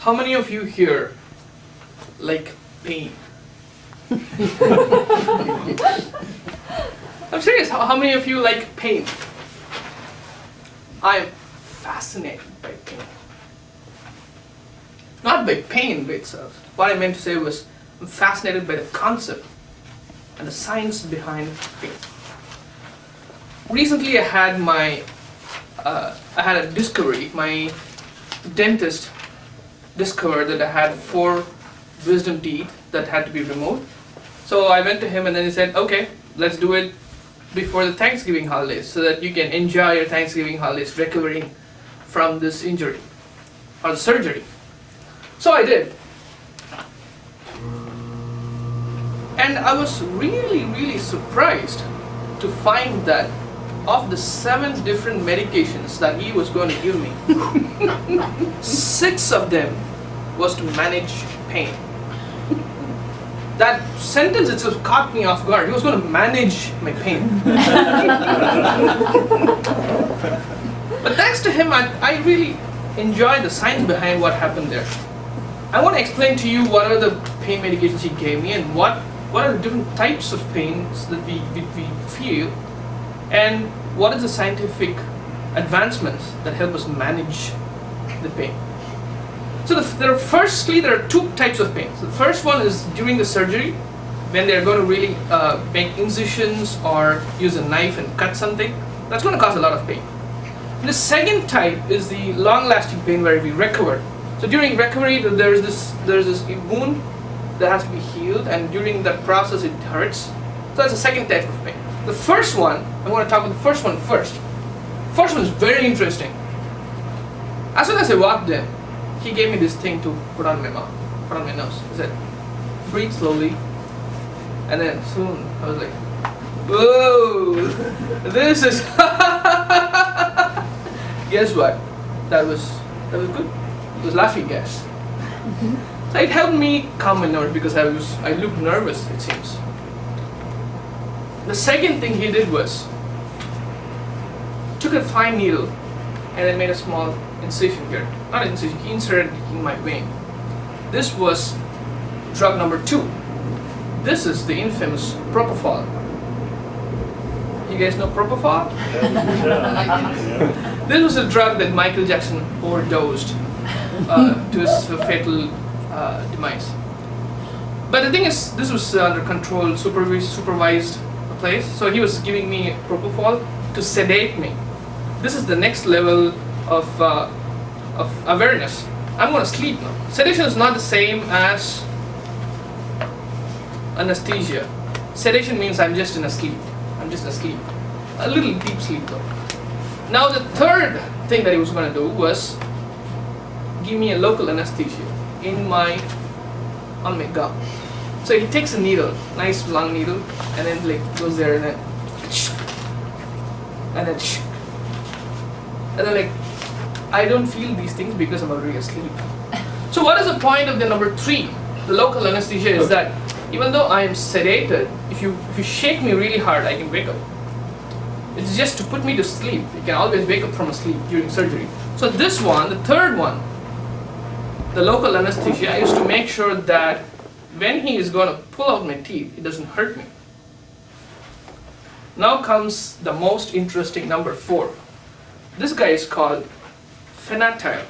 How many of you here like pain? I'm serious. How many of you like pain? I am fascinated by pain. Not by pain by itself. What I meant to say was I'm fascinated by the concept and the science behind pain. Recently, I had a discovery. My dentist discovered that I had 4 wisdom teeth that had to be removed. So I went to him and then he said, okay, let's do it before the Thanksgiving holidays so that you can enjoy your Thanksgiving holidays recovering from this injury or the surgery. So I did. And I was really, really surprised to find that of the 7 different medications that he was going to give me, 6 of them was to manage pain. That sentence itself caught me off guard. He was going to manage my pain. But thanks to him, I really enjoyed the science behind what happened there. I want to explain to you what are the pain medications he gave me and what are the different types of pains that we feel, and what is the scientific advancements that help us manage the pain. So there are 2 types of pains. The first one is during the surgery, when they're going to really make incisions or use a knife and cut something. That's going to cause a lot of pain. And the second type is the long-lasting pain where we recover. So during recovery, there's this wound that has to be healed, and during that process it hurts. So that's the second type of pain. The first one, I'm going to talk about the first one first. First one is very interesting. As soon as I walked in, he gave me this thing to put on my mouth, put on my nose. He said, breathe slowly. And then soon I was like, whoa, this is guess what? That was good. It was laughing gas. So it helped me calm my nerves because I looked nervous, it seems. The second thing he did was took a fine needle and then made a small incision here. Not an incision, he inserted it in my vein. This was drug number 2. This is the infamous propofol. You guys know propofol? This was a drug that Michael Jackson overdosed to his fatal demise. But the thing is, this was under controlled, supervised place. So he was giving me propofol to sedate me. This is the next level of awareness. I'm going to sleep now. Sedation is not the same as anesthesia. Sedation means I'm just in a sleep. I'm just asleep. A little deep sleep though. Now the third thing that he was going to do was give me a local anesthesia on my gum. So he takes a needle, nice long needle, and then like goes there and then like I don't feel these things because I'm already asleep. So what is the point of the number 3, the local anesthesia, is that even though I am sedated, if you shake me really hard, I can wake up. It's just to put me to sleep. You can always wake up from a sleep during surgery. So this one, the third one, the local anesthesia, I used to make sure that when he is going to pull out my teeth, it doesn't hurt me. Now comes the most interesting number 4. This guy is called phenytoin.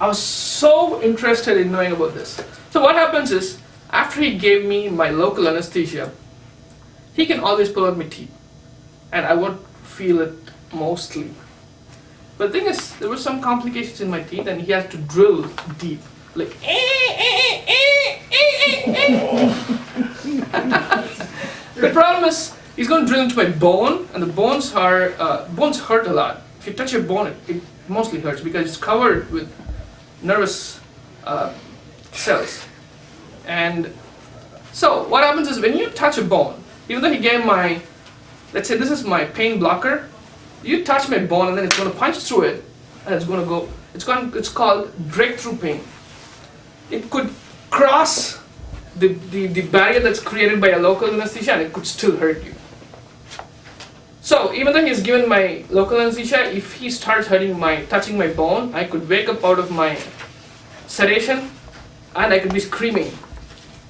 I was so interested in knowing about this. So what happens is, after he gave me my local anesthesia, he can always pull out my teeth, and I won't feel it mostly. But the thing is, there were some complications in my teeth, and he had to drill deep, like. The problem is, he's going to drill into my bone, and the bones hurt a lot. If you touch a bone, it mostly hurts because it's covered with nervous cells. And so what happens is, when you touch a bone, even though he gave my, let's say this is my pain blocker, you touch my bone and then it's going to punch through it, and it's going to go, it's called breakthrough pain. It could cross the barrier that's created by a local anesthesia, and it could still hurt you. So even though he's given my local anesthesia, if he starts touching my bone, I could wake up out of my sedation and I could be screaming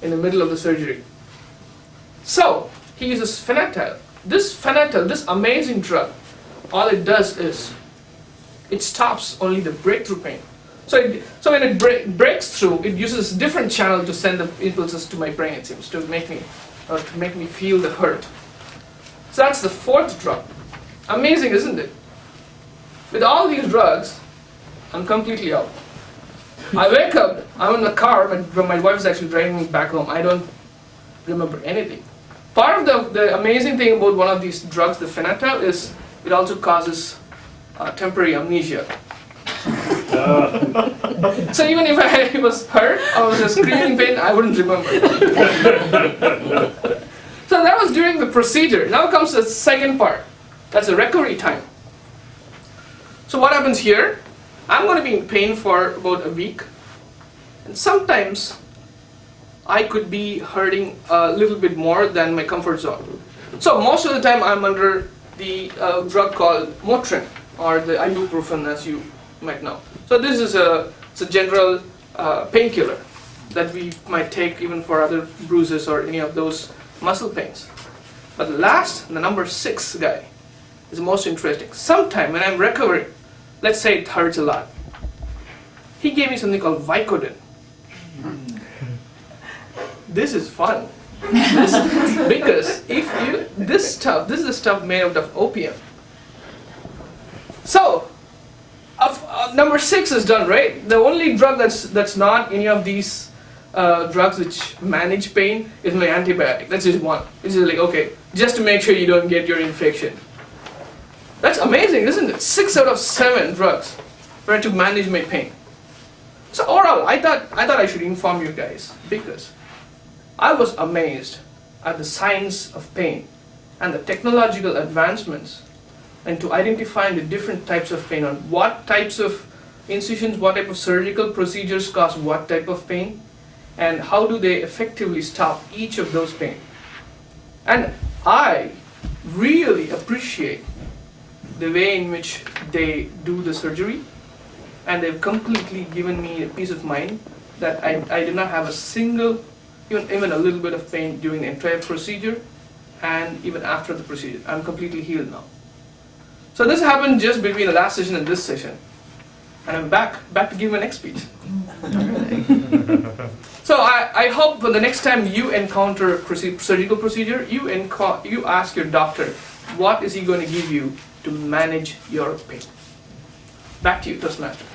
in the middle of the surgery. So he uses phenytoin. This amazing drug, all it does is it stops only the breakthrough pain. So when it breaks through, it uses a different channel to send the impulses to my brain, it seems, to make me feel the hurt. So that's the fourth drug. Amazing, isn't it? With all these drugs, I'm completely out. I wake up, I'm in the car, but my wife is actually driving me back home. I don't remember anything. Part of the amazing thing about one of these drugs, the phenytoin, is it also causes temporary amnesia. So even if I was hurt or was screaming pain, I wouldn't remember. So that was during the procedure. Now comes the second part. That's the recovery time. So what happens here? I'm going to be in pain for about a week. And sometimes I could be hurting a little bit more than my comfort zone. So most of the time I'm under the drug called Motrin, or the ibuprofen, as you might know. So this is a general painkiller that we might take even for other bruises or any of those muscle pains. But the number 6 guy, is the most interesting. Sometime when I'm recovering, let's say it hurts a lot, he gave me something called Vicodin. This is fun. Because this is the stuff made out of opium. So, number 6 is done, right? The only drug that's not any of these drugs which manage pain is my antibiotic. That's just one. It's just like, okay, just to make sure you don't get your infection. That's amazing, isn't it? 6 out of 7 drugs were to manage my pain. So overall, I thought I should inform you guys, because I was amazed at the science of pain and the technological advancements, and to identify the different types of pain, on what types of incisions, what type of surgical procedures cause what type of pain, and how do they effectively stop each of those pain. And I really appreciate the way in which they do the surgery, and they've completely given me a peace of mind that I did not have a single, even a little bit of pain during the entire procedure, and even after the procedure. I'm completely healed now. So this happened just between the last session and this session, and I'm back to give my next speech. So I hope for the next time you encounter surgical procedure, you ask your doctor, what is he going to give you to manage your pain? Back to you, Toastmaster.